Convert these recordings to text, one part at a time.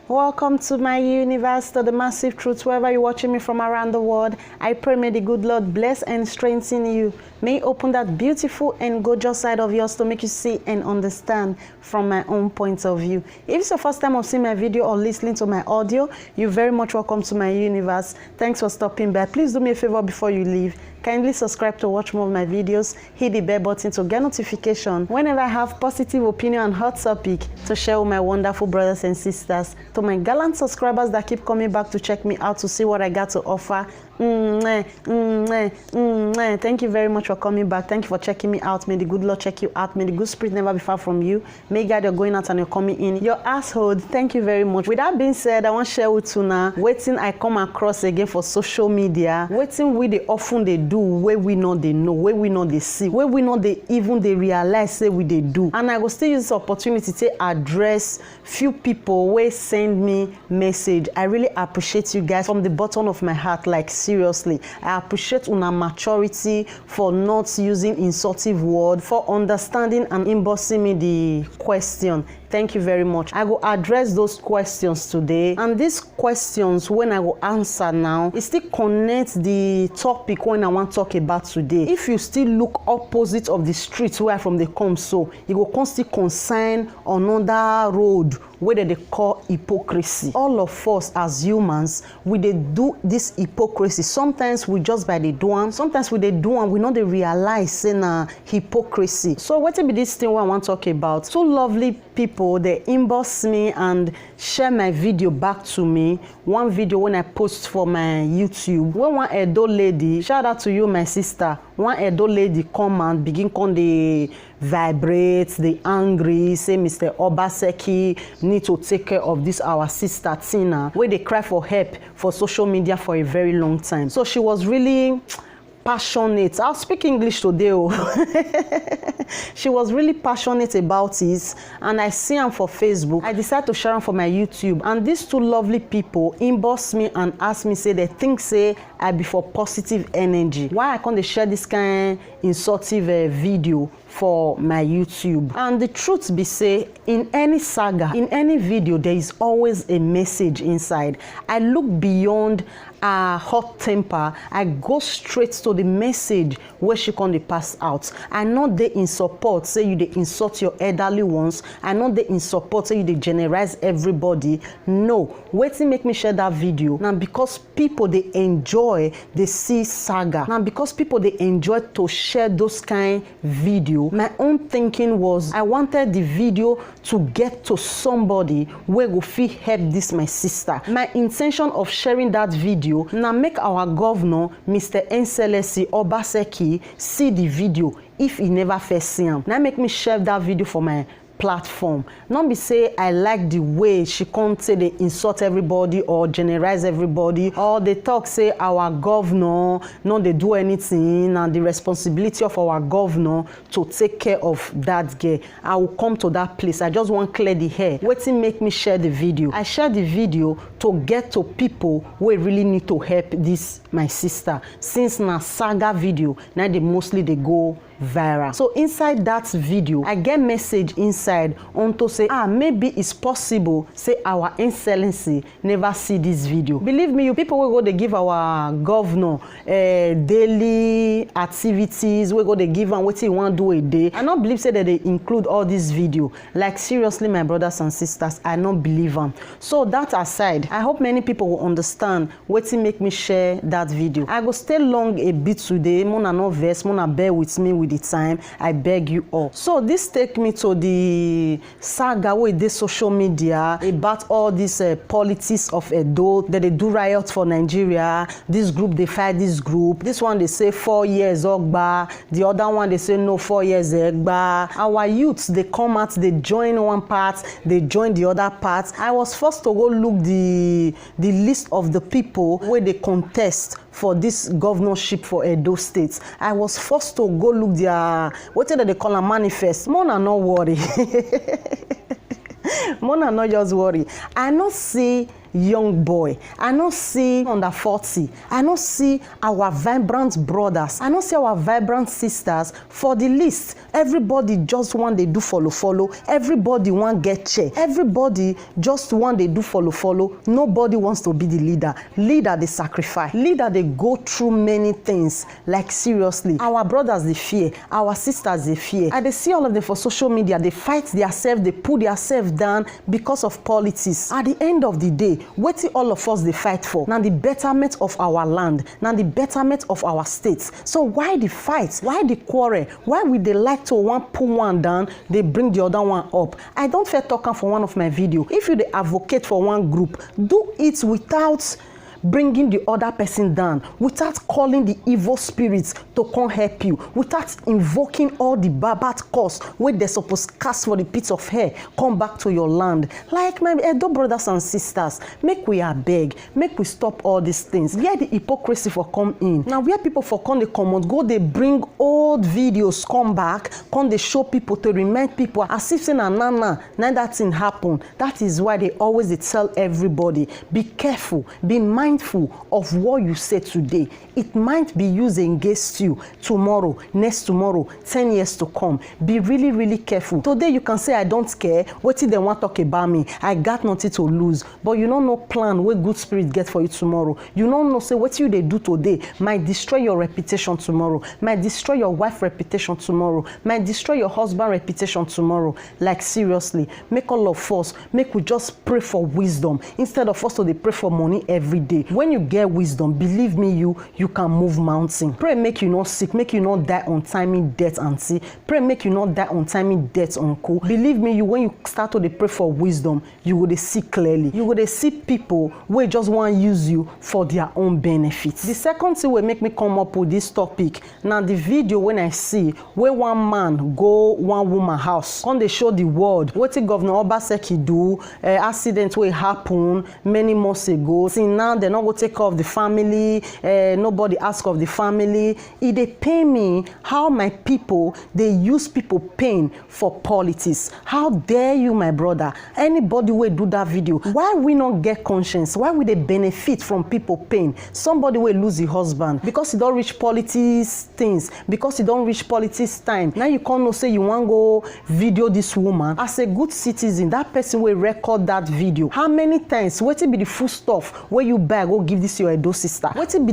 welcome to my universe, to the massive truth. Wherever you're watching me from around the world, I pray may the good Lord bless and strengthen you. May He open that beautiful and gorgeous side of yours to make you see and understand from my own point of view. If it's your first time of seeing my video or listening to my audio, you're very much welcome to my universe. Thanks for stopping by. Please do me a favor before you leave. Kindly subscribe to watch more of my videos. Hit the bell button to get notification whenever I have positive opinion and hot topic to share with my wonderful brothers and sisters. To my gallant subscribers that keep coming back to check me out to see what I got to offer, thank you very much for coming back. Thank you for checking me out. May the good Lord check you out. May the good spirit never be far from you. May God, you're going out and you're coming in. Your asshole, thank you very much. With that being said, I want to share with you now waiting I come across again for social media. Waiting we they often they do where we know they know, where we know they see, where we know they even they realize say we they do. And I will still use this opportunity to address few people where send me message. I really appreciate you guys from the bottom of my heart. Like seriously, I appreciate una maturity for not using insultive word, for understanding and inboxing me the question. Thank you very much. I will address those questions today, and these questions when I will answer now, it still connects the topic when I want to talk about today. If you still look opposite of the street where from they come, so it will constantly concern another road where they call hypocrisy. All of us as humans, we they do this hypocrisy. Sometimes we just by the do one, sometimes we they do one, we know they realize in hypocrisy. So what be this thing I want to talk about? Two lovely people, they inbox me and share my video back to me. One video when I post for my YouTube, when one Edo lady, shout out to you my sister, one Edo lady come and begin con the vibrate, the angry, say Mr. Obaseki need to take care of this our sister Tina, where they cry for help for social media for a very long time. So she was really passionate. I'll speak English today. She was really passionate about it, and I see them for Facebook. I decided to share them for my YouTube, and these two lovely people inbox me and ask me, say they think say I be for positive energy. Why I can't share this kind insultive video for my YouTube? And the truth be say, in any saga, in any video, there is always a message inside. I look beyond hot temper. I go straight to the message where she can pass out. I know they in support say you they insult your elderly ones. I know they in support say you they generalize everybody. No, wait to make me share that video now, because people they enjoy they see saga. Now because people they enjoy to share those kind video, my own thinking was I wanted the video to get to somebody where go feel help this my sister. My intention of sharing that video now make our governor Mr. Nselesi Obaseki see the video if he never first see him. Now make me share that video for my platform. Not be say I like the way she can't say they insult everybody or generalize everybody, or they talk say our governor no they do anything and the responsibility of our governor to take care of that girl. I will come to that place. I just want clear the hair. Waiting make me share the video. I share the video to get to people who really need to help this my sister. Since na saga video, now they mostly they go viral. So inside that video, I get message inside on to say, maybe it's possible say our excellency never see this video. Believe me, you people will go they give our governor daily activities, we go they give and what he want do a day. I not believe say that they include all this video. Like seriously, my brothers and sisters, I not believe them. So that aside, I hope many people will understand what to make me share that video. I go stay long a bit today. Mona no verse, Mona bear with me with the time, I beg you all. So this take me to the saga with the social media about all this politics of Edo that they do riot for Nigeria. This group they fight this group. This one they say 4 years Ogba. The other one they say no 4 years Egba. Our youths they come out, they join one part, they join the other part. I was forced to go look the list of the people where they contest for this governorship for Edo State. I was forced to go look their what they call a manifest. Mona no worry. Mona not just worry. I not see young boy. I no see under 40. I no see our vibrant brothers. I no see our vibrant sisters. For the list, everybody just want they do follow. Everybody want get chair. Everybody just want they do follow. Nobody wants to be the leader. Leader they sacrifice. Leader they go through many things. Like seriously, our brothers they fear. Our sisters they fear. And they see all of them for social media. They fight themselves. They put themselves down because of politics. At the end of the day, what all of us they fight for? Now the betterment of our land. Now the betterment of our states. So why the fight? Why the quarrel? Why would they like to one pull one down, they bring the other one up? I don't feel talking for one of my video. If you they advocate for one group, do it without bringing the other person down, without calling the evil spirits to come help you, without invoking all the bad curse where they're supposed to cast for the pits of hell, come back to your land. Like my Edo brothers and sisters, make we beg, make we stop all these things. Where the hypocrisy for come in. Now where people for come they come out, go they bring old videos, come back, come they show people to remind people as if saying nana, now that thing happen. That is why they always they tell everybody, be careful, be mindful of what you say today. It might be used against you tomorrow, next tomorrow, 10 years to come. Be really, really careful. Today you can say, I don't care. What did they want to talk about me? I got nothing to lose. But you don't know plan where good spirit get for you tomorrow. You don't know say what you they do today might destroy your reputation tomorrow, might destroy your wife reputation tomorrow, might destroy your husband reputation tomorrow. Like seriously, make all of us, make we just pray for wisdom instead of us to they pray for money every day. When you get wisdom, believe me, you can move mountain. Pray make you not sick, make you not die untimely death, auntie. Pray make you not die untimely death, uncle. Believe me, when you start to pray for wisdom, you will see clearly. You will see people who just want to use you for their own benefits. The second thing will make me come up with this topic. Now the video when I see where one man go one woman house, when they show the world what the Governor Obaseki do, accident will happen many months ago. See now they not go take care of the family, nobody ask of the family. It they pay me how my people they use people pain for politics. How dare you, my brother? Anybody will do that video. Why we not get conscience? Why would they benefit from people pain? Somebody will lose the husband because he don't reach politics things, because he don't reach politics time. Now you can't say you want go video this woman. As a good citizen, that person will record that video. How many times? What will be the food stuff where you buy go give this your Edo sister? What will be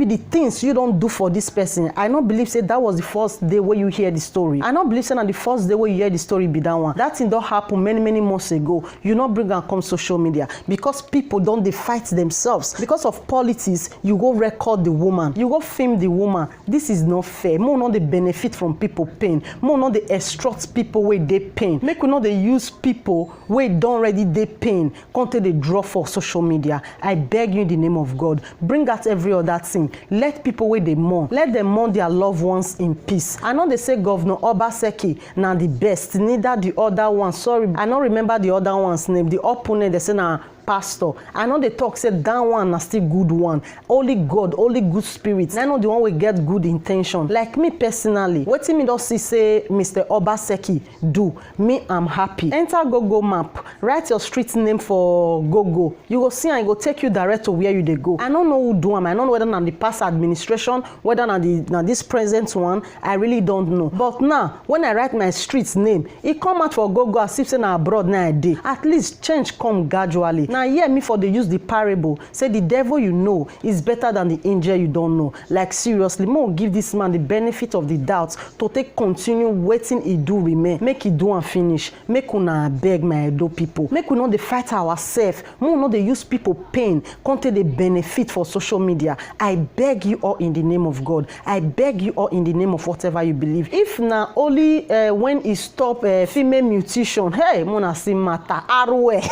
the things you don't do for this person? I don't believe say that was the first day where you hear the story. I don't believe say that the first day where you hear the story be that one. That thing don't happen many months ago. You not bring and come social media because people don't they fight themselves. Because of politics, you go record the woman, you go film the woman. This is not fair. More not they benefit from people pain. More not they extract people where they pain. Make we not they use people where don't already they pain. Can't they draw for social media? I beg you in the name of God, bring out every other thing. Let people where they mourn. Let them mourn their loved ones in peace. I know they say Governor Obaseki now the best, neither the other one. Sorry, I don't remember the other one's name. The opponent they say now pastor. I know they talk say that one is still good one. Only God, only good spirits. I know the one will get good intention. Like me personally, what me don't see say Mr. Obaseki do, me I'm happy. Enter Google map, write your street name for Google. You go see and it go take you direct to where you they go. I don't know who do them. I don't know whether na the past administration, whether na this present one. I really don't know. But now when I write my street's name, it come out for Google as if say na abroad na a day. At least change come gradually. Now hear me for they use the parable. Say the devil you know is better than the angel you don't know. Like seriously, more give this man the benefit of the doubt to take continue waiting he do remain. Make he do and finish. Make una beg my Edo people. Make we not they fight ourselves. More not they use people pain. Can't they benefit for social media? I beg you all in the name of God. I beg you all in the name of whatever you believe. If now only when he stop female mutilation, hey, mona see matter arwe.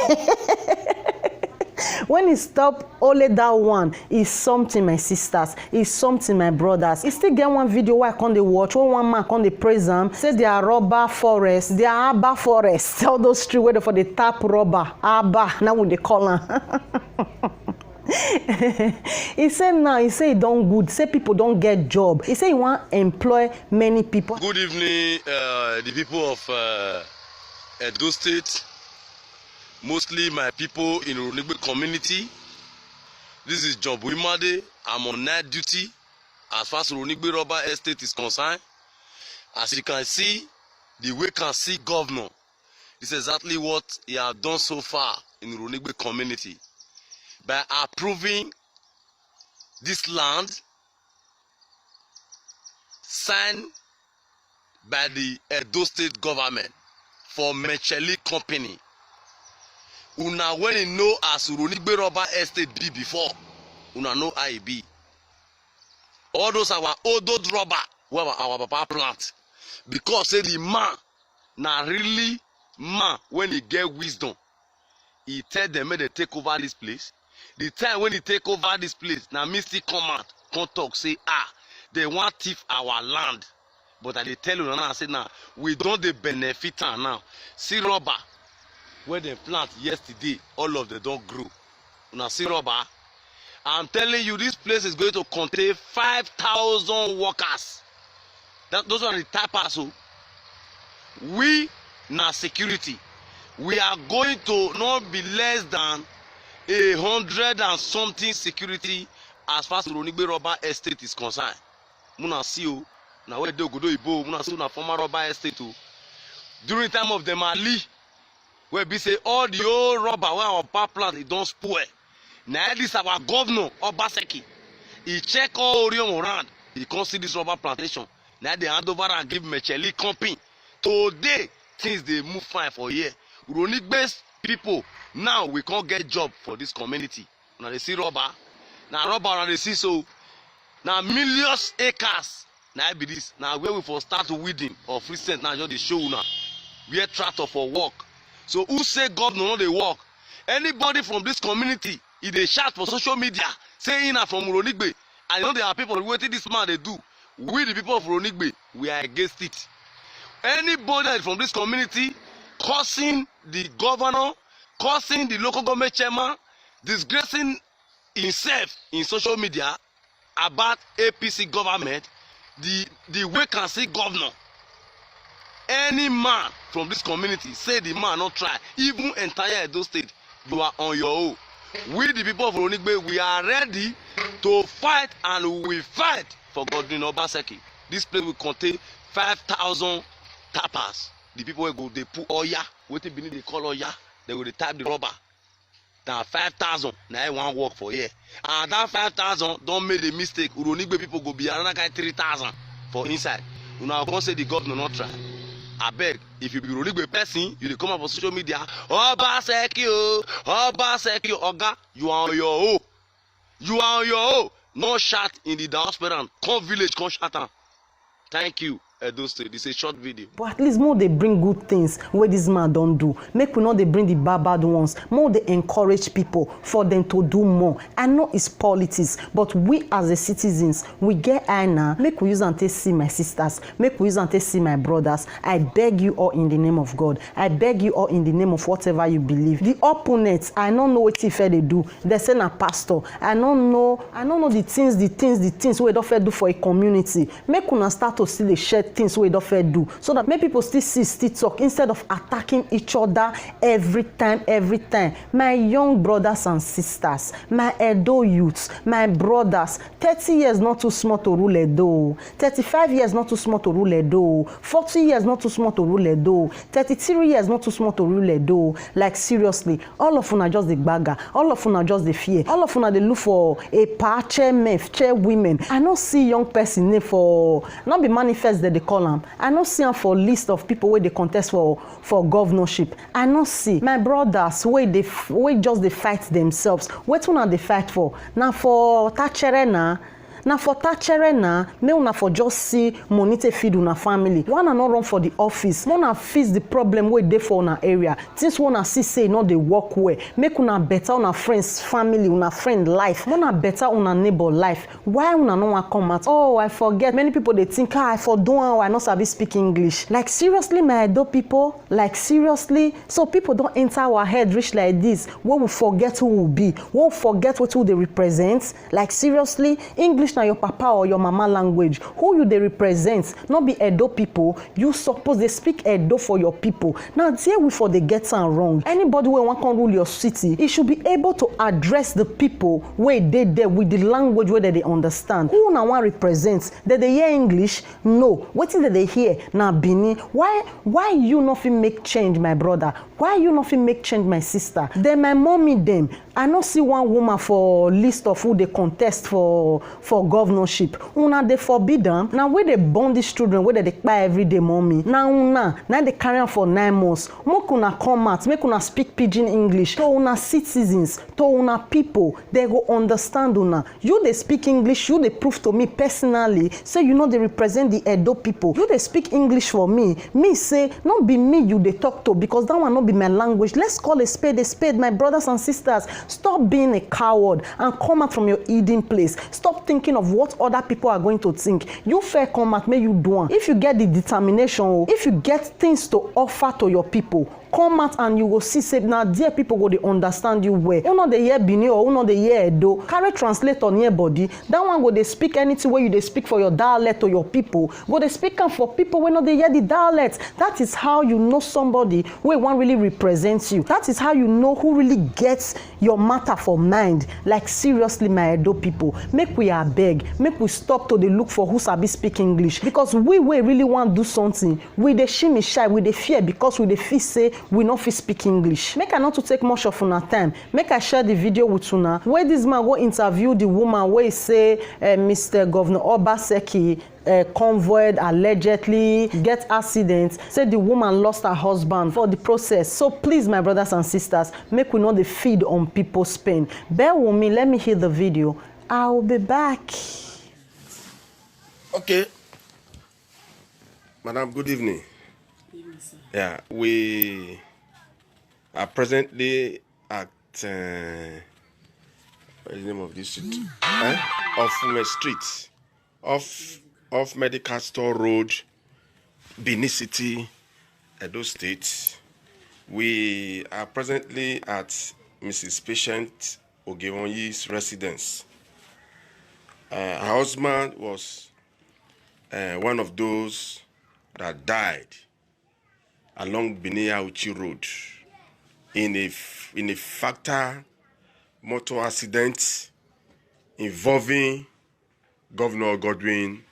When he stop only that one is something, my sisters, is something, my brothers. He still get one video where I can't watch, where one man can't praise them, say they are rubber forest, they are Abba forest. All those streets where for the tap rubber, Abba, now with the color. He said now, he say he don't good, say people don't get job. He say he want to employ many people. Good evening, the people of Edo State. mostly my people in Uronigbe community. This is John Buimade. I'm on night duty as far as Uronigbe Rubber Estate is concerned. As you can see, the wait-and-see governor, this is exactly what he has done so far in Uronigbe community. By approving this land signed by the Edo State government for Mecheli Company. Una when you know as Uronigbe Rubber Estate be before, una know how it be. All those our old rubber, our papa plant. Because say the man, na really man when he get wisdom, he tell them make they take over this place. The time when he take over this place, now Misty come out, come talk, say, they want thief our land. But I tell you now, I say now, we don't the benefit now. See rubber, where they plant yesterday, all of them don't grow. Now see rubber, I'm telling you, this place is going to contain 5,000 workers. Those are the types who we now security. We are going to not be less than 100 and something security as far as Uronigbe Rubber Estate is concerned. Muna see you now where they go do Ibo, muna see na former rubber estate. During the time of the Mali, where we say all the old rubber where our power plant it don't spoil. Now this our governor Obaseki, he check all Orion around. He can't see this rubber plantation. Now they hand over and give Mecheli Company. Today things they move fine for here. Uronigbe people now we can't get job for this community. Now they see rubber. Now rubber and they see so. Now millions acres. Now be this. Now where we for start weeding or free cent now just the show now. We are tractor for work. So who say governor no they work? Anybody from this community, if they shout for social media, saying that from Uronigbe, I know there are people waiting this man they do. We the people of Uronigbe, we are against it. Anybody from this community causing the governor, causing the local government chairman, disgracing himself in social media about APC government, the wait-and-see governor, any man from this community say the man not try, even entire Edo State, you are on your own. We the people of Uronigbe, we are ready to fight and we will fight for Godwin Obaseki. This place will contain 5,000 tappers. The people will go, they put Oya, waiting beneath the call Oya, they will type the rubber. Now 5,000, now I want work for here. And that 5,000 don't make the mistake. Uronigbe people go be another kind 3,000 for inside. You know, I can't say the governor not try. I beg, if you be Uronigbe person, you come up on social media, Obaseki, Oga, you are on your own. You are on your own. No shot in the diaspora. Come village, come shut down. Thank you. This is a short video. But at least more they bring good things where this man don't do. Make we know they bring the bad ones. More they encourage people for them to do more. I know it's politics, but we as the citizens, we get eye now. Make we use and take see my sisters. Make we use and take see my brothers. I beg you all in the name of God. I beg you all in the name of whatever you believe. The opponents, I don't know what if they do. They say na pastor. I don't know the things we don't do for a community. Make una start to see the shed things we don't do, so that many people still talk instead of attacking each other every time. My young brothers and sisters, my Edo youths, my brothers, 30 years not too small to rule Edo, 35 years not too small to rule Edo, 40 years not too small to rule Edo, 33 years not too small to rule Edo. Like seriously, all of una just the bagger, all of una just the fear, all of una they look for a chair men, chair women. I don't see young person name for not be manifest that they call them. I don't see them for list of people where they contest for governorship. I don't see my brothers where just they fight themselves. What one they fight for? Now for Tacherena. Now for Tacherena, me una for just see money to feed una family. Wanna not run for the office. Wanna fix the problem where they for una area. Since wanna see say no they work well. Make una better una friends family, una friend life. Wanna better una neighbor life. Why una no want come out? Oh, I forget. Many people they think I for doing I not sabi speak English. Like seriously, my Edo people. Like seriously. So people don't enter our head rich like this. We will forget who we be. We will forget what who they represent. Like seriously, English English na your papa or your mama language, who you dey represent, not be Edo people, you suppose dey speak Edo for your people. Now there we for dey get am wrong. Anybody wey wan come rule your city, e should be able to address the people wey dey there with the language wey they understand. Who una wan represent? They hear English? No. Wetin they hear na Benin. Why you no fit make change, my brother? Why you no fit make change, my sister? Then my mommy dem, I no see one woman for list of who they contest for governorship. Una dey forbid am. Now where they born these children, where they kpai every day, mommy. Now they carry am for 9 months. Make una come out, make una speak pidgin English to una citizens, to una people. They go understand una. You they speak English, you they prove to me personally, say you know they represent the Edo people. You they speak English for me. Me say, not be me you they talk to, because that one not be my language. Let's call a spade, my brothers and sisters. Stop being a coward and come out from your hiding place. Stop thinking of what other people are going to think. You fair come out, may you do one. If you get the determination, if you get things to offer to your people, come out and you will see say now dear people go dey understand you well. Who no dey hear Benin or who no dey hear Edo, carry translator near body. That one go dey speak anything where you dey speak for your dialect or your people. Go dey speak am for people when no dey hear the dialect. That is how you know somebody wey wan really represent you. That is how you know who really gets your matter for mind. Like seriously, my Edo people, make we abeg, make we stop to dey look for who sabi speak English, because we really want do something. We dey shimmy shy, we dey fear because we dey feel say we no fit speak English. Make I not to take much of una time. Make I share the video with una where this man go interview the woman where he say Mr. Governor Obaseki convoy allegedly get accident. Say the woman lost her husband for the process. So please, my brothers and sisters, make we not the feed on people's pain. Bear with me. Let me hear the video. I will be back. Okay. Madam, good evening. Yeah, we are presently at what is the name of this street? Off Street, off Medical Store Road, Benin City, Edo State. We are presently at Mrs. Patient Ogewonyi's residence. Her husband was one of those that died along Benin-Auchi Road in a fatal motor accident involving Governor Godwin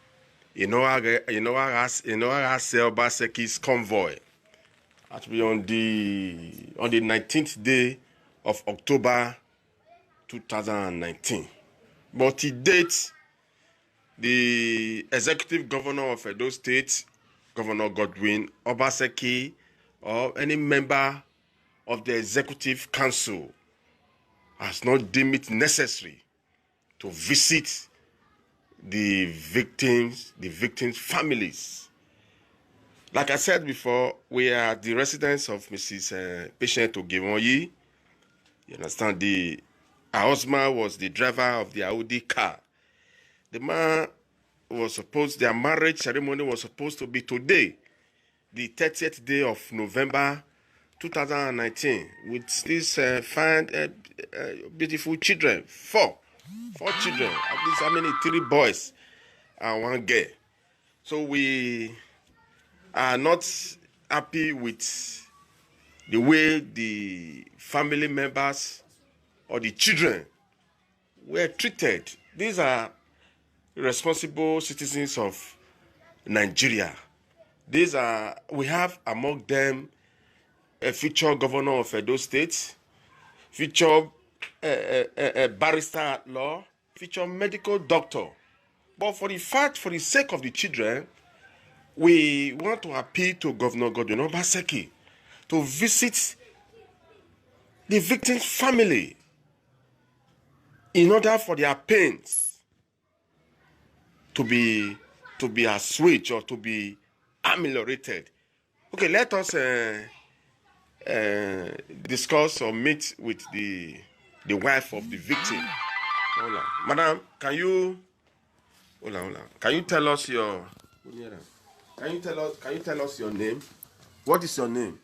Obaseki's convoy. That will be on the 19th day of October 2019. But to date, the executive governor of Edo State, Governor Godwin Obaseki, or any member of the executive council has not deemed it necessary to visit the victims' families. Like I said before, we are the residents of Mrs. Patient Ogewonyi. You understand, her husband was the driver of the Audi car. The man their marriage ceremony was supposed to be today, the 30th day of November 2019, with these fine, beautiful children, four children, at least how many? 3 boys and 1 girl. So we are not happy with the way the family members or the children were treated. These are responsible citizens of Nigeria. We have among them a future governor of Edo State, future barrister at law, future medical doctor. But for the sake of the children, we want to appeal to Governor Godwin Obaseki to visit the victim's family in order for their pains to be assuaged or to be ameliorated. Okay, let us discuss or meet with the wife of the victim. Hola. Madam, can you tell us your your name? What is your name?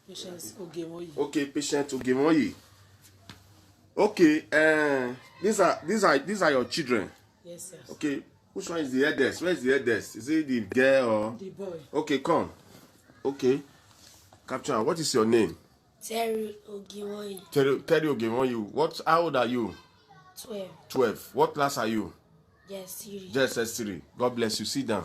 Patience Ogewonyi. Okay, Patient Ogewonyi. Okay, these are your children. Yes, sir. Okay, which one is the eldest? Where is the eldest? Is it the girl or? The boy. Okay, come. Okay. Captain, what is your name? Terry Ogiwoyi. Terry Ogemoyu. How old are you? 12. 12. What class are you? Yes, Siri. JSS3. God bless you. Sit down.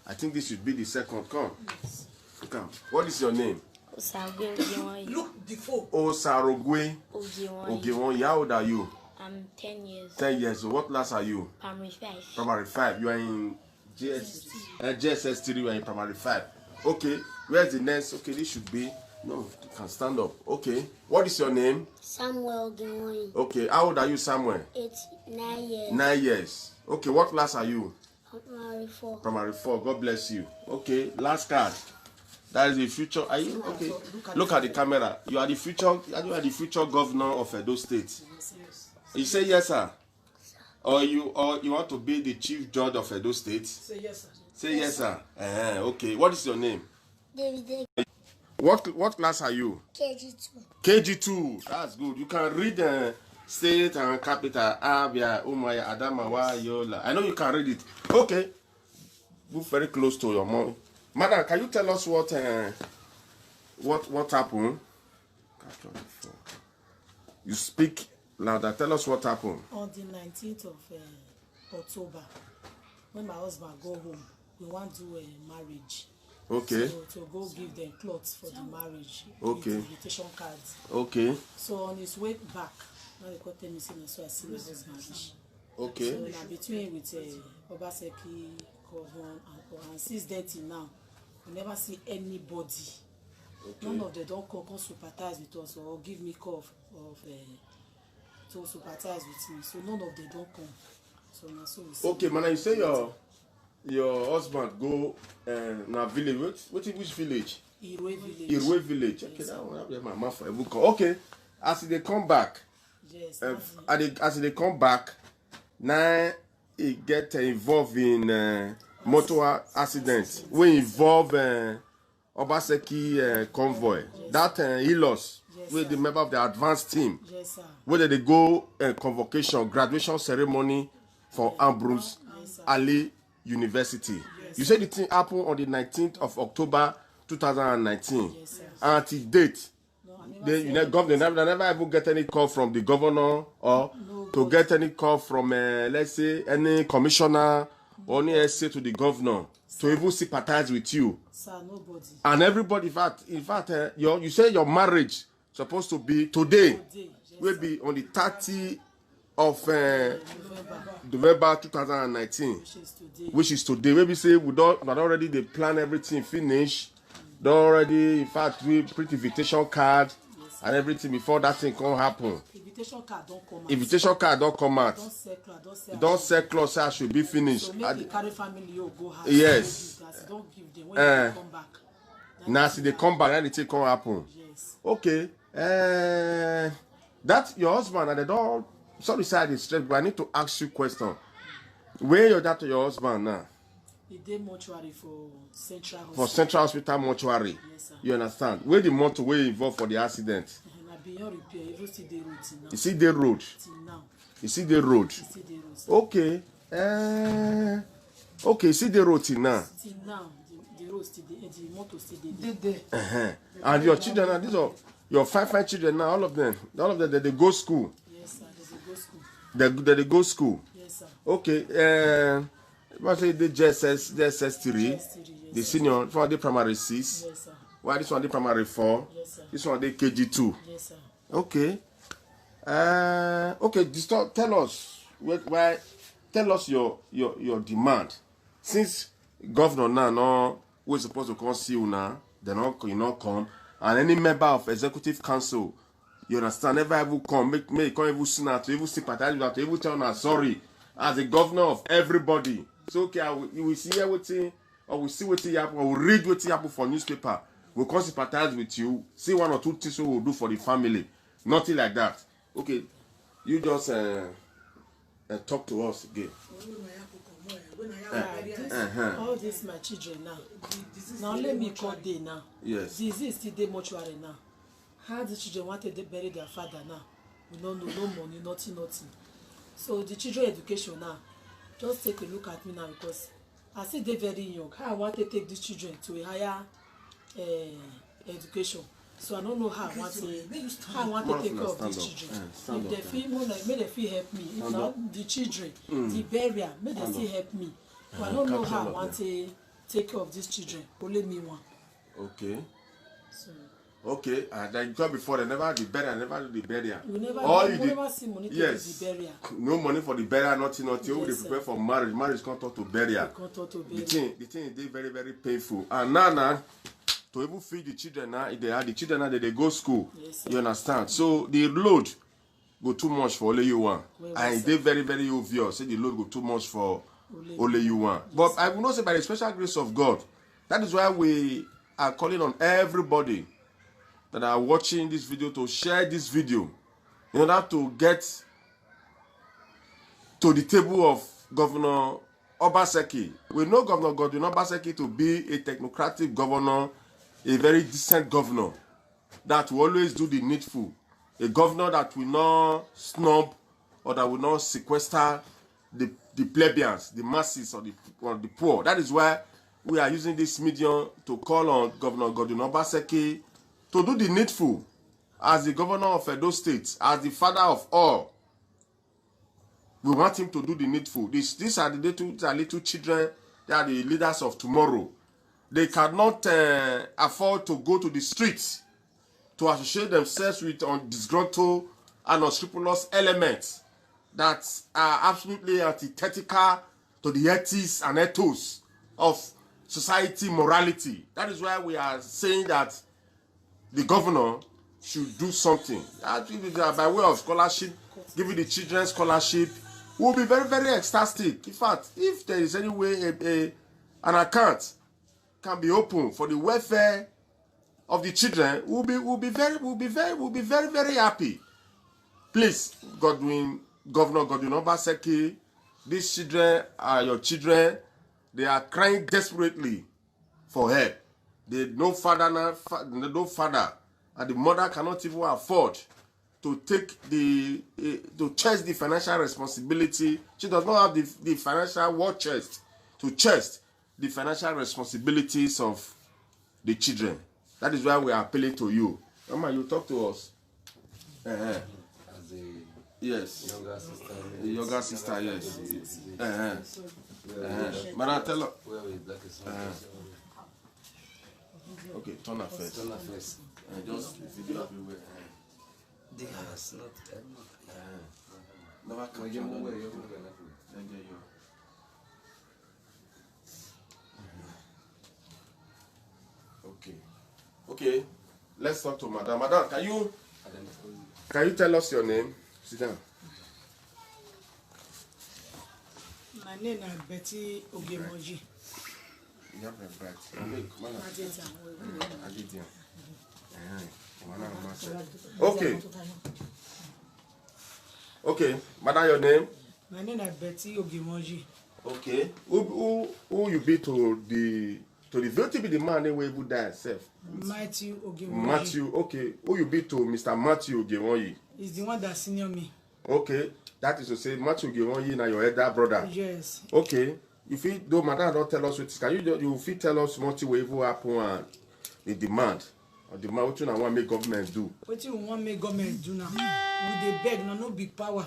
I think this should be the second. Come. Yes. Come. What is your name? Osagwe Ogiwoyi. Look before. Osarogwe Ogiwoyi. Ogemoyu. How old are you? I'm 10 years. 10 years. So what class are you? Primary 5. Primary 5. You are in JSS3. You are in primary 5. Okay. Where's the next? Okay, this should be. No, you can stand up. Okay. What is your name? Samuel Ogiwoyi. Okay. How old are you, Samuel? 9 years. 9 years. Okay. What class are you? Primary 4. Primary 4. God bless you. Okay. Last card. That is the future. Are you okay? Look at the camera. You are the future. You are the future governor of Edo State. You say yes, sir. Or you want to be the chief judge of Edo State? Say yes, sir. Say yes, sir. Okay. What is your name? David What class are you? KG2. KG2. That's good. You can read state and capital. Abia, Umaya, Adamawa, Yola. I know you can read it. Okay. Move very close to your mom. Madam, can you tell us what happened? You speak louder. Tell us what happened. On the 19th of October, when my husband go home, we want to do a marriage. Okay. So to go give them clothes for the marriage. Okay. With invitation cards. Okay. So on his way back, now they got me saying, so I see my husband. Okay. So now between with Obaseki, Kovon, and since then till now, we never see anybody. Okay. None of them don't come sympathize with us or give me call to sympathize with me. So none of them don't come. So now so we see. Okay, man. You say your husband go na village. Which village? Irwe village. Irwe village. Okay, that one be my mouth for a book. Okay, as they come back. Yes. As they come back, now he get involved in motor accident. We involve Obaseki convoy. Yes. That he lost. Yes, with the member of the advanced team. Yes, sir. Where they go convocation, graduation ceremony for Ambrose Ali University. Yes, you said the thing happened on the 19th of October 2019. Yes, sir. And to date, No, they never even get any call from the governor or to get any call from, let's say, any commissioner or any SA to the governor to even sympathize with you. Sir, nobody. And everybody, in fact, you say your marriage supposed to be today. Yes, Will be on the 30th of November 2019, which is today. Maybe say we already they plan everything finish. They already, in fact, we print invitation card and everything before that thing can happen. Invitation card don't come out. Invitation card don't come out. Don't sell clothes. Say I should be finished. So make the carry family go house. Yes. Don't give them when they come back. Now see they come back, then the thing can happen. Yes. Okay. That's your husband, and they don't. Sorry, side is straight, but I need to ask you a question. Where you're that to your husband now? The day mortuary for Central Hospital. For Central Hospital mortuary. Yes, sir. You understand? Where the motor were involved for the accident? And I beyond repair, you see the road till now. You see the road. Till now. You see the road. You see the road. Okay. Okay. See the road till now. Till now, the road still the motor still there. And your children, and these are your five children now. All of them, they go school. Yes, sir. They go school. They go school. Yes, sir. Okay. What say the JSS3, yes, the senior for the primary 6. Yes, sir. Why this one the primary 4? Yes, sir. This one the KG2. Yes, sir. Okay. Okay. Tell us why. Tell us your demand. Since governor now no we're supposed to come see you now, they not come, and any member of executive council, you understand, never ever come, make come even sooner to even sympathize with that, to even tell us sorry as the governor of everybody. So okay, we will see everything, or we see what happen, or we read what happen for newspaper. We'll come sympathize with you, see one or two things we will do for the family. Nothing like that. Okay, you just talk to us again. All this my children now. Now let me call day now. Yes. Disease still dey mortuary now. How the children wanted to bury their father now? We don't know, no money, nothing. So the children education now. just take a look at me now because I still dey very young. How I want to take these children to a higher education. So I don't know how I want to take care of these children. If they feel more like, may they feel help me. If not the children, the barrier, may they still help me. But I don't know how I want to take care of these children. Only me one. Okay. So Okay, and then because before they never do the burial, never do the burial. we never see money to Yes. do the barrier. No money for the burial, nothing. Yes, They prepare for marriage. Marriage can't talk to burial. Can't talk to The burial. thing is very, very painful. And now, to even feed the children now, if they have the children now, they go school. Yes, sir. You understand? So the load go too much for only you one. Well, And sir. they very, very obvious. Say the load go too much for only you one. But I will not say by the special grace of God. That is why we are calling on everybody that are watching this video to share this video in order to get to the table of Governor Obaseki. We know Governor Godwin Obaseki to be a technocratic governor, a very decent governor that will always do the needful, a governor that will not snub or that will not sequester the plebeians, the masses or the poor. That is why we are using this medium to call on Governor Godwin Obaseki to do the needful as the governor of Edo State, as the father of all. We want him to do the needful. These are the little children. They are the leaders of tomorrow. They cannot afford to go to the streets to associate themselves with disgruntled and unscrupulous elements that are absolutely antithetical to the ethics and ethos of society morality. That is why we are saying that the governor should do something. By way of scholarship, giving the children scholarship, will be very, very ecstatic. In fact, if there is any way an account can be open for the welfare of the children, we'll be very, very happy. Please, Governor Godwin Obaseki, these children are your children. They are crying desperately for help. They no father, and the mother cannot even afford to take to chest the financial responsibility. She does not have the financial war chest to chest the financial responsibilities of the children. That is why we are appealing to you. Mama, you talk to us. As a Yes. younger sister. The younger sister, yes. Madam, tell her. Where we black is Okay, turn her first. Turn her face. Just video everywhere. They has not. Never catch You her. know where Then you're get you. Okay. Let's talk to Madam. Madam, can you tell us your name? Sit down. My name is Betty Ogemoji. You have a bright. Come on. Okay. Okay. Madam, your name? My name is Betty Ogemoji. Okay. Who you be to the vote be the man who will die himself? Matthew Ogemoji. Matthew. Okay. Who you be to Mr. Matthew Ogemoji? He's the one that senior me. Okay. That is to say Matthew Ogemoji na your elder brother. Yes. Okay. If you though Madam don't tell us what can you fit tell us what will even happen and the demand or the what you want make government do? What you want make government do now? We dey beg, no big power.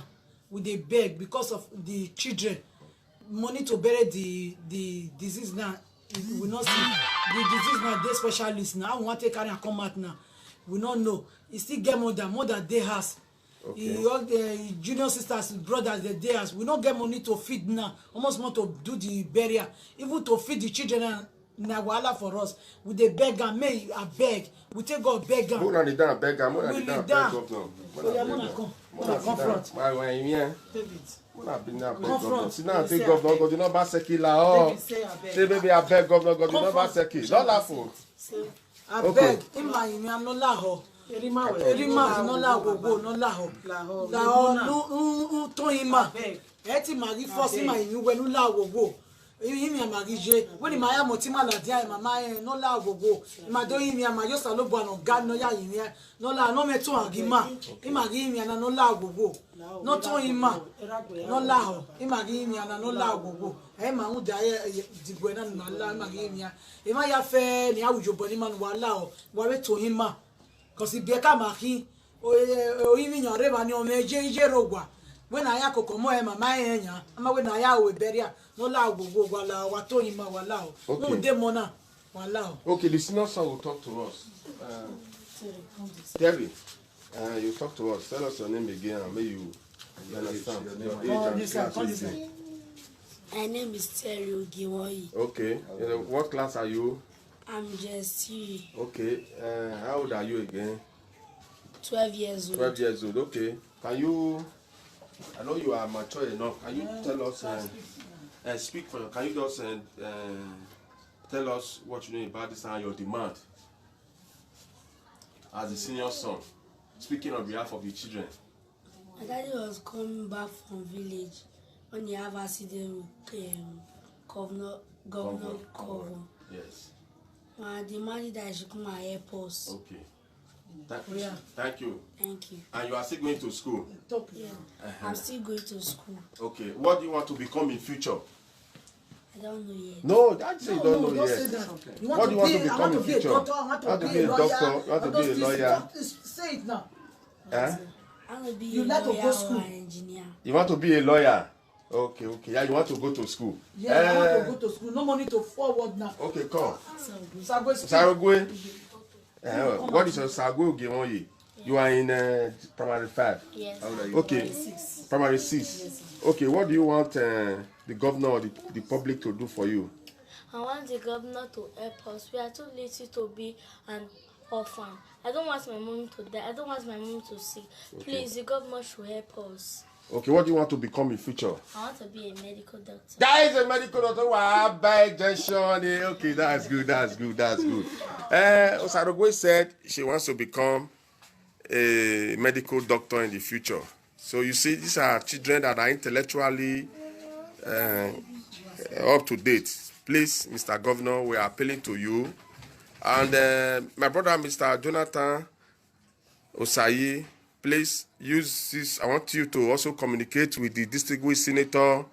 We dey beg because of the children. Money to bury the disease now. We not see the disease now. They specialists now. I want to carry and come out now. We not know. It still get more than they has. Okay. All the junior sisters, brothers, they has. We not get money to feed now. Almost more to do the burial, even to feed the children. Na wahala for us. We dey beg am, may I beg. We take God beg am. Mo na the down beg am, mo na We the down need beg down. governor. Oya, Mona come front. Why when here? David. Mo na be na beg Come governor. front. See now Say take governor abeg. God you no ba seki la oh. David say abeg. Say baby I beg governor God you Come no ba front. seki. Don't laugh o. Abeg, ima imi am no laho. Erima no laho, no laho. Laho no ton ima. E ti ma ri force ima imi we no laho go. imi amarije when ima ya motima la dia mama no la gogo ima do imi ama yo salo bo no ga no ya yin no la no me to agima ima gi imi ana no la gogo no to ima no la ho ima gi imi ana no la gogo e ma hu da digbo na no la ima gi imi ima ya fe ni awujo bo ni ma no wa la ho wa we to ima cause bi ka ma ki o imi yan re ba ni o me je rogwa when I ya kokomo e mama enya ama when I ya we beria no la gbogbo wala wa to yin ma wala o mu de mo na wala o. Okay, the senior son will talk to us. Terry, you talk to us. Tell us your name again and may you understand your age and class. My name is Terry Ogiwoyi. Okay, what class are you? I'm just 3. Okay, how old are you again? 12 years old. 12 years old, okay. Can you, I know you are mature enough, can you tell us, speak for you, can you just tell us what you know about this and your demand as a senior son, speaking on behalf of the children? My daddy was coming back from village when he have accident with Governor Kovo. Yes. My demand that I should come and help us. Okay. Thank you. Thank you. And you are still going to school? Yeah. I'm still going to school. Okay. What do you want to become in future? I don't know yet. No, that's you don't know Don't yet. say that. You What do you want to become in be a future? doctor, I want You to be a doctor, lawyer. you want to be a lawyer. Say it now. Eh? I want to be You a like to lawyer go or school? an engineer. You want to be a lawyer? Okay, okay. Yeah, you want to go to school? Yeah, I want to go to school. No money to forward now. Okay, come. Sagwe school. Sarogwe. What is your Sarogwe Ogiwoyi? You are in primary 5. Yes. Okay. Primary 6. Okay, what do you want the governor or the public to do for you? I want the governor to help us. We are too little to be an orphan. I don't want my mom to die. I don't want my mom to sick. Please, the government should help us. Okay, what do you want to become in future? I want to be a medical doctor. That is a medical doctor. Wow, by junction. Okay, that's good. That's good. That's good. Osarogwe said she wants to become a medical doctor in the future. So you see, these are children that are intellectually up to date. Please, Mr. Governor, we are appealing to you. And my brother, Mr. Jonathan Osayi, please use this. I want you to also communicate with the distinguished senator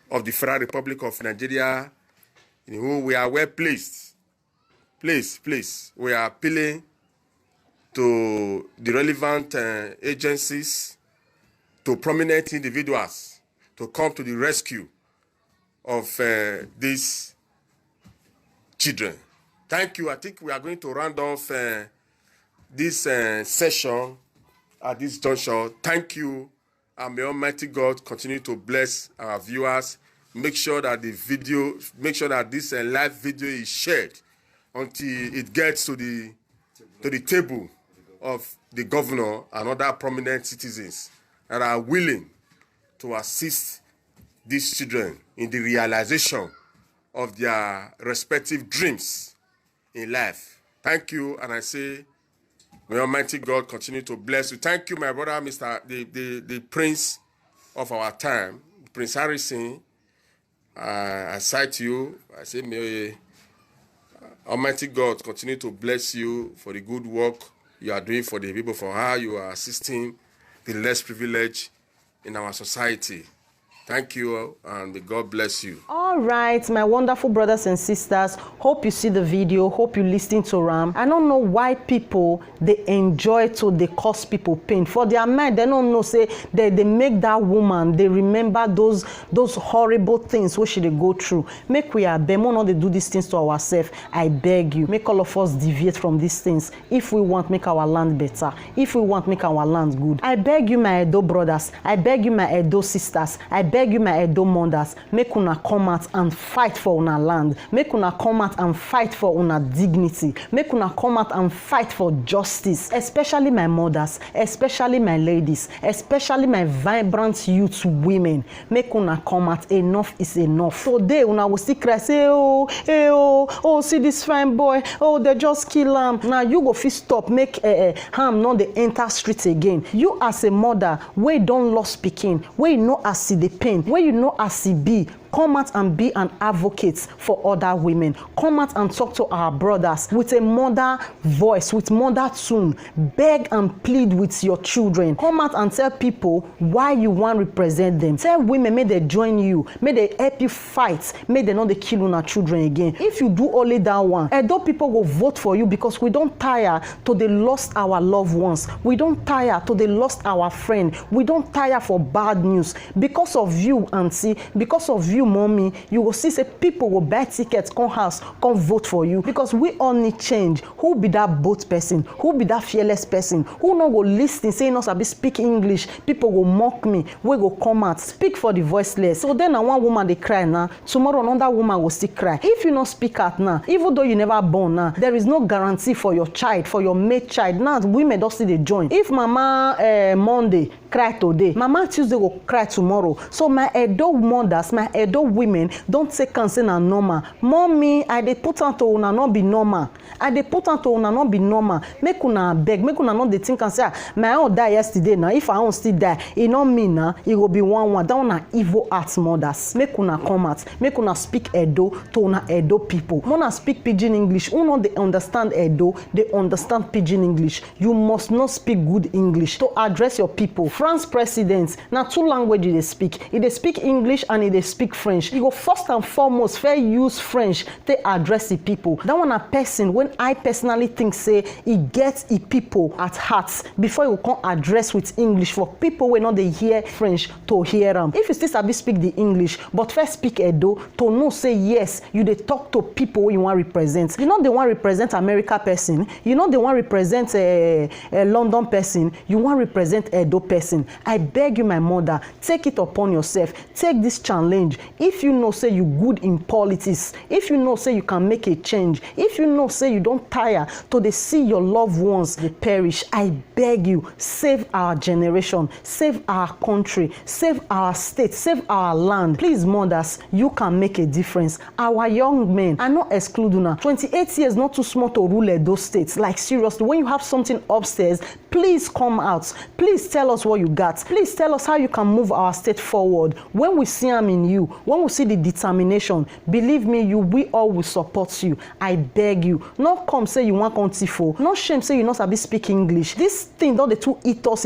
of the Federal Republic of Nigeria, in whom we are well placed. Please, we are appealing to the relevant agencies, to prominent individuals, to come to the rescue of these children. Thank you. I think we are going to round off this session at this juncture. Thank you, and may Almighty God continue to bless our viewers. Make sure that this live video is shared until it gets to the table of the governor and other prominent citizens that are willing to assist these children in the realization of their respective dreams in life. Thank you, and I say, may Almighty God continue to bless you. Thank you, my brother, the prince of our time, Prince Harrison. I cite you. I say, may Almighty God continue to bless you for the good work you are doing for the people, for how you are assisting the less privileged in our society. Thank you, and may God bless you. All right, my wonderful brothers and sisters, hope you see the video, hope you listen to Ram. I don't know why people, they enjoy to they cause people pain. For their mind, they don't know, say, they make that woman, they remember those horrible things which they go through. Make we are bemo not they do these things to ourselves. I beg you, make all of us deviate from these things. If we want make our land better, if we want make our land good. I beg you, my Edo brothers, I beg you, my Edo sisters, I beg you, my Edo mothers, make una come out and fight for una land. Make una come out and fight for una dignity. Make una come out and fight for justice. Especially my mothers, especially my ladies, especially my vibrant youth women. Make una come out. Enough is enough. Today, una will still cry, say, oh, see this fine boy. Oh, they just kill him. Now you go fit stop, make harm not the enter streets again. You as a mother, where don't lost speaking, where you know as see the pain, where you know as see be, Come out and be an advocate for other women. Come out and talk to our brothers with a mother voice, with mother tune. Beg and plead with your children. Come out and tell people why you want to represent them. Tell women, may they join you, may they help you fight, may they not they kill on our children again. If you do only that one, though people will vote for you, because we don't tire to they lost our loved ones. We don't tire to they lost our friend. We don't tire for bad news. Because of you, auntie, because of you, mommy, you will see say people will buy tickets, come house, come vote for you. Because we all need change. Who be that bold person? Who be that fearless person? Who not go listen, say not sabi speak English? People will mock me. We go come out, speak for the voiceless. So then one woman they cry now. Tomorrow another woman will still cry. If you not speak out now, even though you never born now, there is no guarantee for your child, for your mate child. Now women don't see the join. If mama Monday cry today, mama Tuesday will cry tomorrow. So my adult mothers, my adult women don't take concern and normal. Mommy, I dey put on to una not be normal. I dey put on to una not be normal. Make una beg, make una not dey think and say, my own die yesterday now. If I own still die, it not mean now. It will be one. That una evil arts mothers. Make una come out. Make una speak Edo to una Edo people. Una speak pidgin English. Una they understand Edo. They understand pidgin English. You must not speak good English to address your people. France presidents now 2 languages they speak. They speak English and they speak French. You go first and foremost fair use French to address the people. That one a person when I personally think say he gets the people at heart before you can address with English for people when not they hear French to hear them. If you still sabi speak the English but first speak Edo to know say yes you they talk to people you want represent. You know they want represent America person. You know they want represent a London person. You want represent Edo person. I beg you my mother, take it upon yourself. Take this challenge. If you know say you good in politics, if you know say you can make a change, if you know say you don't tire to they see your loved ones they perish, I beg you, save our generation, save our country, save our state, save our land. Please mothers, you can make a difference. Our young men, I not exclude una. 28 years not too small to rule those states. Like seriously, when you have something upstairs, please come out. Please tell us what you got. Please tell us how you can move our state forward. When we see them in you, when we see the determination, believe me, we all will support you. I beg you. Not come say you want Contifo. Not shame say you not sabi speak English. This thing don't they too eat us.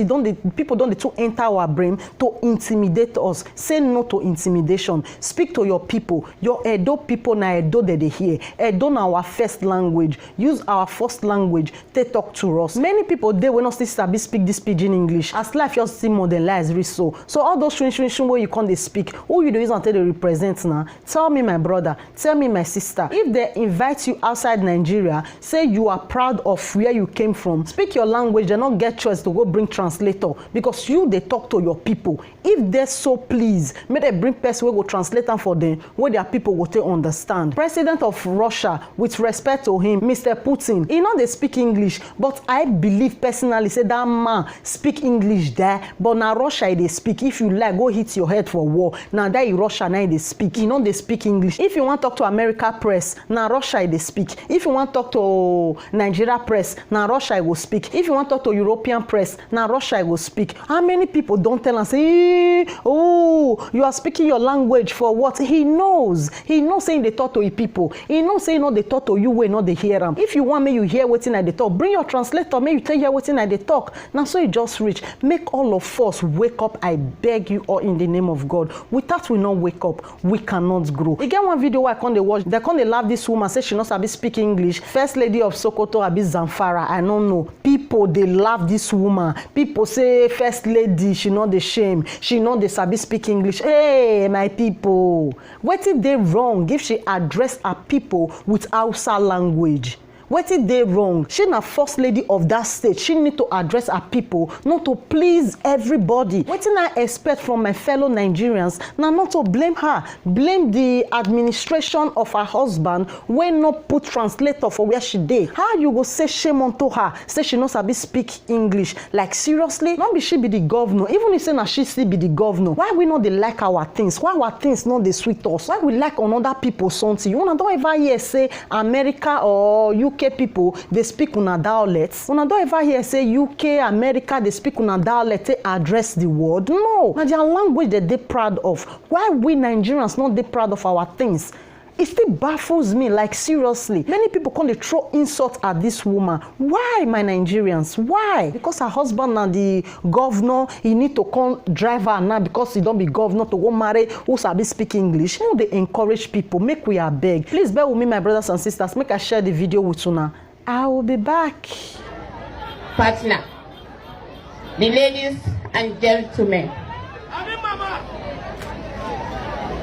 People don't they too enter our brain to intimidate us. Say no to intimidation. Speak to your people. Your Edo people na Edo they hear. Edo na our first language. Use our first language to talk to us. Many people they will not still sabi speak this pidgin English. As life just see modernized so all those shwin where you can't they speak, who you do is until they represent now. Tell me my brother, tell me my sister, if they invite you outside Nigeria, say you are proud of where you came from, speak your language. They not get choice to go bring translator because you they talk to your people. If they're so pleased, may they bring person who go translate them for them where their people will take understand. President of Russia, with respect to him, Mr. Putin, he know they speak English, but I believe personally say that man speak English there, but now Russia they speak. If you like, go hit your head for war. Now that in Russia now they speak. You know they speak English. If you want to talk to America press, now Russia they speak. If you want to talk to Nigeria press, now Russia will speak. If you want to talk to European press, now Russia will speak. How many people don't tell and say, oh, you are speaking your language for what? He knows. He knows saying they talk to his people. He knows saying no they talk to you when not they hear them. If you want me you hear what in they talk, bring your translator. May you tell you what in they talk. Now so you just reach. Make all of us wake up. I beg you all in the name of God. Without we not wake up, we cannot grow. Again, one video I can't watch. They can't laugh this woman say she not sabi speak English. First lady of Sokoto abi Zamfara. I don't know. People they laugh this woman. People say first lady she not the shame. She not the sabi speak English. Hey my people, what did they wrong if she address her people with Hausa language? What did they wrong? She na first lady of that state. She need to address her people, not to please everybody. What did I expect from my fellow Nigerians? Now not to blame her. Blame the administration of her husband when not put translator for where she did. How you go say shame unto her? Say she not sabi speak English. Like seriously? Not be she be the governor. Even if say na she still be the governor. Why we not they like our things? Why our things not they sweet us? Why we like on other people something? You don't ever hear say America or UK UK people they speak una dialect? Una don't ever hear say UK, America they speak una dialect to address the world? No, na their language that they proud of. Why we Nigerians not they proud of our things? It still baffles me, like seriously. Many people come to throw insult at this woman. Why, my Nigerians? Why? Because her husband and the governor, he need to come drive her now because he don't be governor to go marry who sabi speak English. You know, they encourage people. Make we are beg. Please bear with me, my brothers and sisters. Make I share the video with you now. I will be back. Partner, the ladies and gentlemen.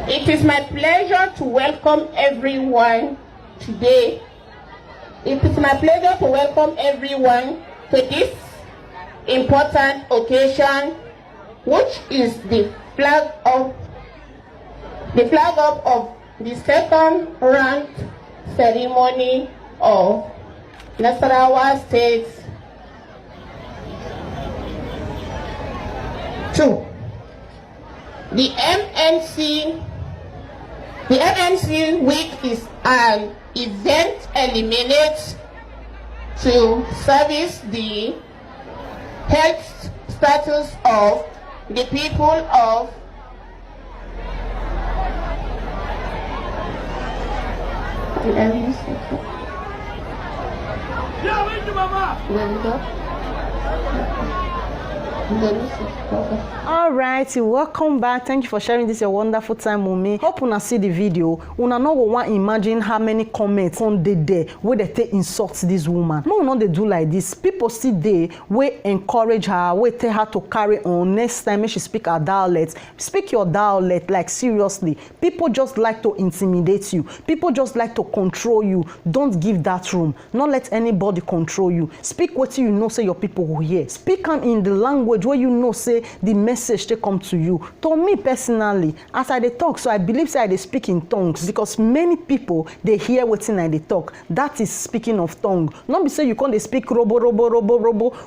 It is my pleasure to welcome everyone today. It is my pleasure to welcome everyone to this important occasion, which is the flag up of the second ranked ceremony of Nasarawa State 2. The MNC Week is an event eliminates to service the health status of the people of All right, welcome back. Thank you for sharing this your wonderful time with me. Hope una see the video. Una no go want imagine how many comments on the day where they take insult this woman. No, not they do like this. People still there we encourage her, we tell her to carry on. Next time when she speak her dialect, speak your dialect. Like seriously, people just like to intimidate you. People just like to control you. Don't give that room. Not let anybody control you. Speak what you know say your people will hear. Speak them in the language where you know say the message they come to you. To me personally, as I dey talk, so I believe say I dey speak in tongues because many people they hear wetin I dey talk. That is speaking of tongue. Not be say you can't speak robo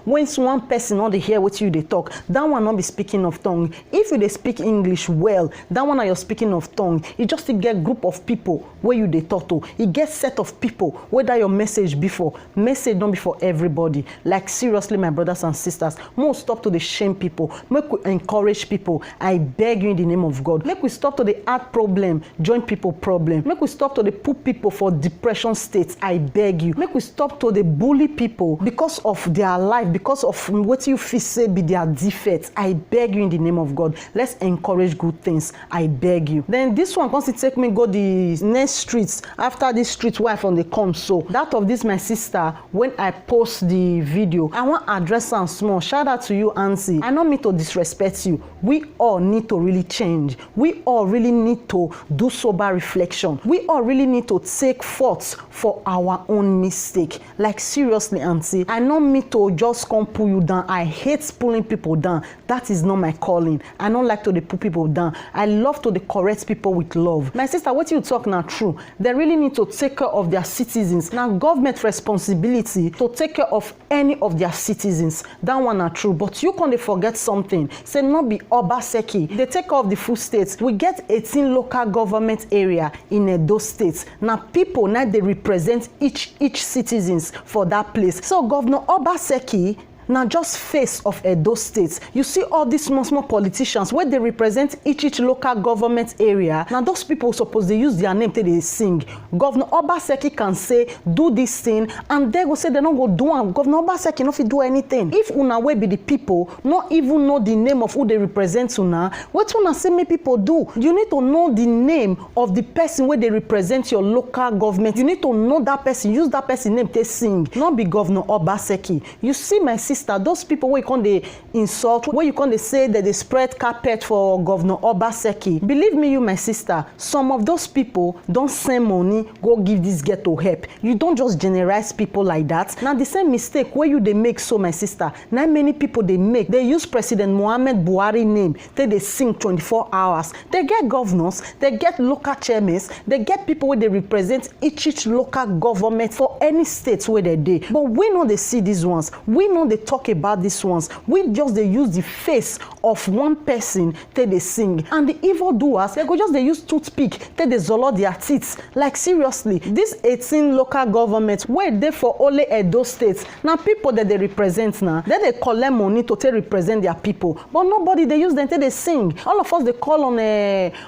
when one person not dey hear what you dey talk. That one not be speaking of tongue. If you dey speak English well, that one are you speaking of tongue. You just to get group of people where you dey talk to. You get set of people where that your message before. Message don't be for everybody. Like seriously, my brothers and sisters, most stop to the shame people. Make we encourage people. I beg you in the name of God. Make we stop to the add problem, join people problem. Make we stop to the put people for depression states. I beg you. Make we stop to the bully people because of their life, because of what you feel say be their defects. I beg you in the name of God. Let's encourage good things. I beg you. Then this one comes to take me go the next streets after this street wife on the come. So that of this my sister, when I post the video, I want address and small. Shout out to you, Auntie. I don't mean to disrespect you. We all need to really change. We all really need to do sober reflection. We all really need to take thoughts for our own mistake. Like seriously, Auntie, I don't mean to just come pull you down. I hate pulling people down. That is not my calling. I don't like to pull people down. I love to correct people with love. My sister, what you talk now true. They really need to take care of their citizens. Now government responsibility to take care of any of their citizens. That one are true. But you can't forget something. Say not be Obaseki. They take care of the full states. We get 18 local government area in Edo State. Now people now they represent each citizens for that place. So Governor Obaseki now just face of Edo State. You see all these small politicians where they represent each local government area. Now those people suppose they use their name till they sing. Governor Obaseki can say do this thing and they go say they don't go do it. Governor Obaseki no fit do anything. If una way be the people not even know the name of who they represent una, what una say make people do? You need to know the name of the person where they represent your local government. You need to know that person, use that person name to sing. Not be Governor Obaseki. You see my sister, those people where you can't they insult, where you can't they say that they spread carpet for Governor Obaseki. Believe me, you my sister, some of those people don't send money go give this ghetto help. You don't just generalize people like that. Now the same mistake where you they make, so my sister, now many people they make, they use President Muhammad Buhari name till they sing 24 hours. They get governors, they get local chairmen, they get people where they represent each local government for any state where they do. But we know they see these ones. We know they talk about these ones. We just they use the face of one person till they sing. And the evildoers, they go just they use toothpick till they zolo their teeth. Like seriously, this 18 local governments where they for only Edo states. Now people that they represent now, they collect money to represent their people. But nobody they use them till they sing. All of us they call on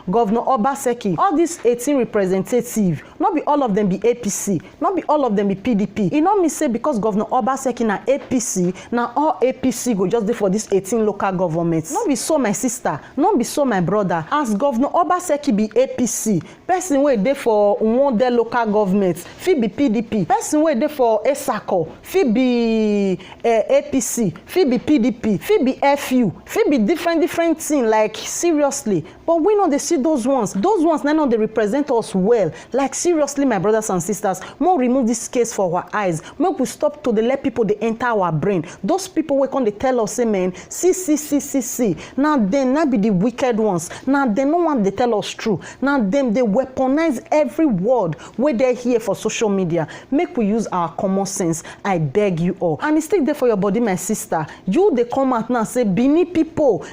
Governor Obaseki. All these 18 representatives, not be all of them be APC, not be all of them be PDP. You know me say because Governor Obaseki na APC, now all APC go just there for this 18 local governments. Not be so my sister, not be so my brother. As Governor Obaseki be APC, person wey dey for one day local government, fit be PDP. Person wey dey for ESACO, fit be APC, fit be PDP, fit be FU, fit be different thing. Like seriously, but we know they see those ones. Those ones now they represent us well. Like seriously, my brothers and sisters, more remove this case for our eyes. Make we stop to let people they enter our brain. Those people we come they tell us, say man, see. Now them not be the wicked ones. Now they no want they tell us true. Now them they weaponize every word where they here for social media. Make we use our common sense. I beg you all. And it's still there for your body, my sister. You they come out now say Bini people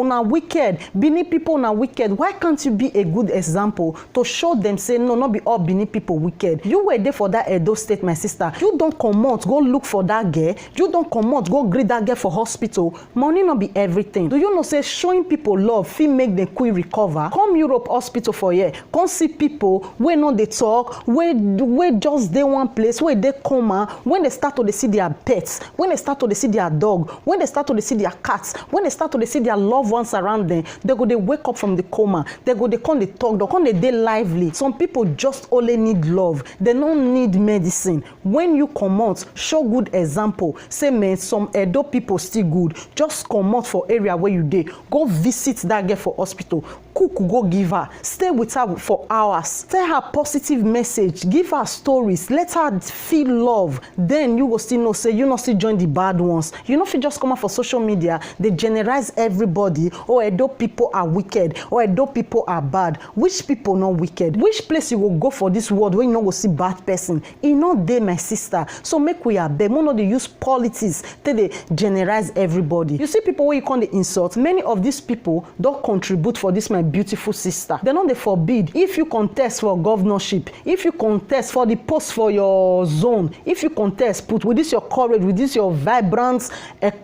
now wicked. Bini people now wicked. Why can't you be a good example to show them say no, not be all Bini people wicked? You were there for that Edo state, my sister. You don't come out, go look for that girl. You don't come out, go greet that girl for hospital. Money not be everything. Do you know say showing people love fit make them quick recover? Come Europe hospital for here. Come see people where no they talk, where just they one place, where they coma, when they start to see their pets, when they start to see their dog, when they start to see their cats, when they start to see their loved ones around them, they wake up from the coma. They come they talk, they come they lively. Some people just only need love. They don't need medicine. When you come out, show good example. Say man, some Edo people still good. Just come out for area where you dey. Go visit that girl for hospital. Cook, go give her. Stay with her for hours. Tell her positive message. Give her stories. Let her feel love. Then you will still know say you not still join the bad ones. You know if you just come out for social media, they generalize everybody. Oh, Edo people are wicked. Or Edo people are bad. Which people not wicked? Which place you will go for this world where you not go see bad person? E not there, my sister. So make we are beg. They use politics till they generalize everybody. You see people where you can't insult. Many of these people don't contribute for this my beautiful sister. They don't they forbid. If you contest for governorship, if you contest for the post for your zone, if you contest, put with this your courage, with this your vibrant,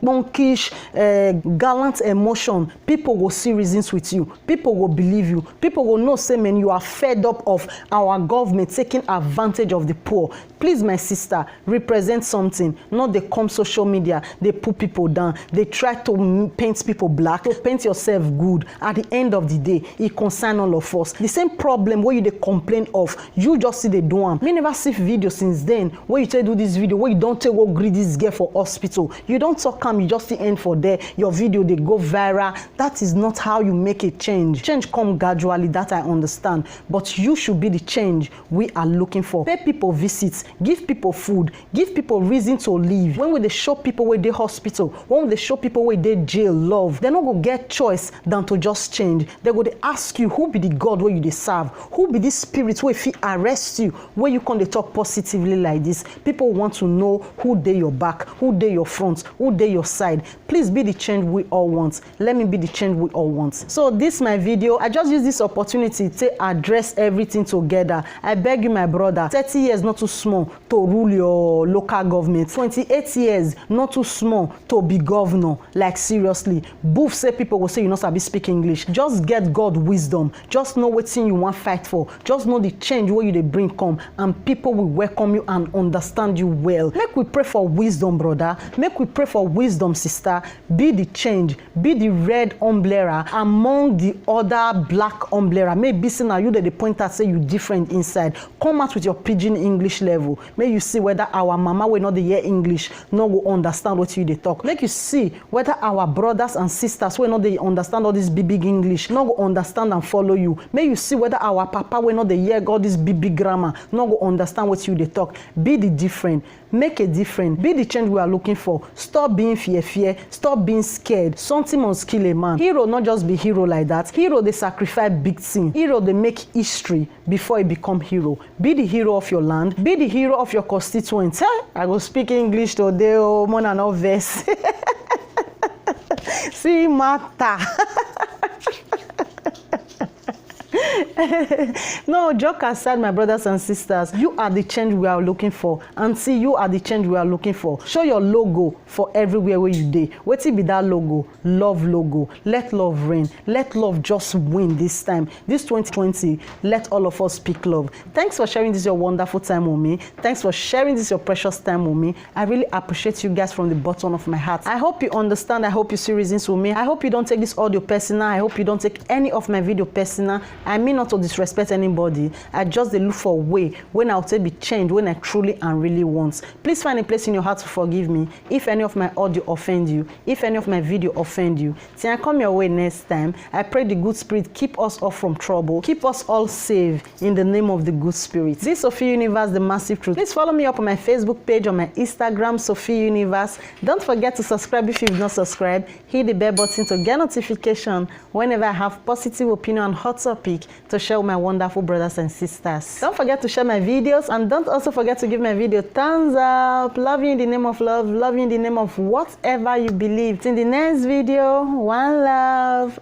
monkish, gallant emotion, people will see reasons with you. People will believe you. People will know, say, man, you are fed up of our government taking advantage of the poor. Please, my sister, represent something. Not they come social media, they put people down. They try to paint people black, to paint yourself good. At the end of the day, it concerns all of us. The same problem where you they complain of, you just see they do them. Me never see video since then where you tell do this video, where you don't take go greet this girl for hospital. You don't talk come, you just see end for there. Your video, they go viral. That is not how you make a change. Change come gradually, that I understand. But you should be the change we are looking for. Pay people visits, give people food, give people reason to live. When they show people where they hospital, when they show people where they jail love, they're not going to get choice than to just change. They're going to ask you, who be the God where you they serve? Who be this spirit where if he arrest you, where you can they talk positively like this? People want to know who they your back, who they your front, who they your side. Please be the change we all want. Let me be the change we all want. So this my video. I just use this opportunity to address everything together. I beg you, my brother, 30 years not too small to rule your local government. 28 years not too small to be governor. Like seriously, boof say people will say you not sabi speak English. Just get God wisdom. Just know what thing you want fight for. Just know the change where you they bring come, and people will welcome you and understand you well. Make we pray for wisdom, brother. Make we pray for wisdom, sister. Be the change. Be the red umbrella among the other black umbrella. Maybe see now you that the point out say you different inside. Come out with your pidgin English level. May you see whether our mama will not hear English, no will understand what you they talk. Make you see whether our brothers and sisters will not they understand all this big English, no will understand and follow you. May you see whether our papa will not they hear all this big grammar, no will understand what you they talk. Be the different. Make a difference. Be the change we are looking for. Stop being fear. Stop being scared. Something must kill a man. Hero not just be hero like that. Hero they sacrifice big thing. Hero they make history before he become hero. Be the hero of your land. Be the hero of your constituents. I go speak English today. oh, mona no verse. See, Martha. No, joke aside, my brothers and sisters, you are the change we are looking for. And see, you are the change we are looking for. Show your logo for everywhere where you dey. Wetin be that logo? Love logo. Let love reign. Let love just win this time. This 2020, let all of us speak love. Thanks for sharing this your wonderful time with me. Thanks for sharing this your precious time with me. I really appreciate you guys from the bottom of my heart. I hope you understand. I hope you see reasons with me. I hope you don't take this audio personal. I hope you don't take any of my video personal. I mean not to disrespect anybody. I just dey look for a way when I'll take be changed when I truly and really want. Please find a place in your heart to forgive me if any of my audio offend you, if any of my video offend you. Till I come your way next time, I pray the good spirit keep us all from trouble, keep us all safe in the name of the good spirit. This Sophie Universe, the massive truth. Please follow me up on my Facebook page, on my Instagram, Sophie Universe. Don't forget to subscribe if you've not subscribed. Hit the bell button to get notification whenever I have positive opinion on hot topic to share with my wonderful brothers and sisters. Don't forget to share my videos, and don't also forget to give my video thumbs up. Love you in the name of love, love you in the name of whatever you believe. In the next video, one love.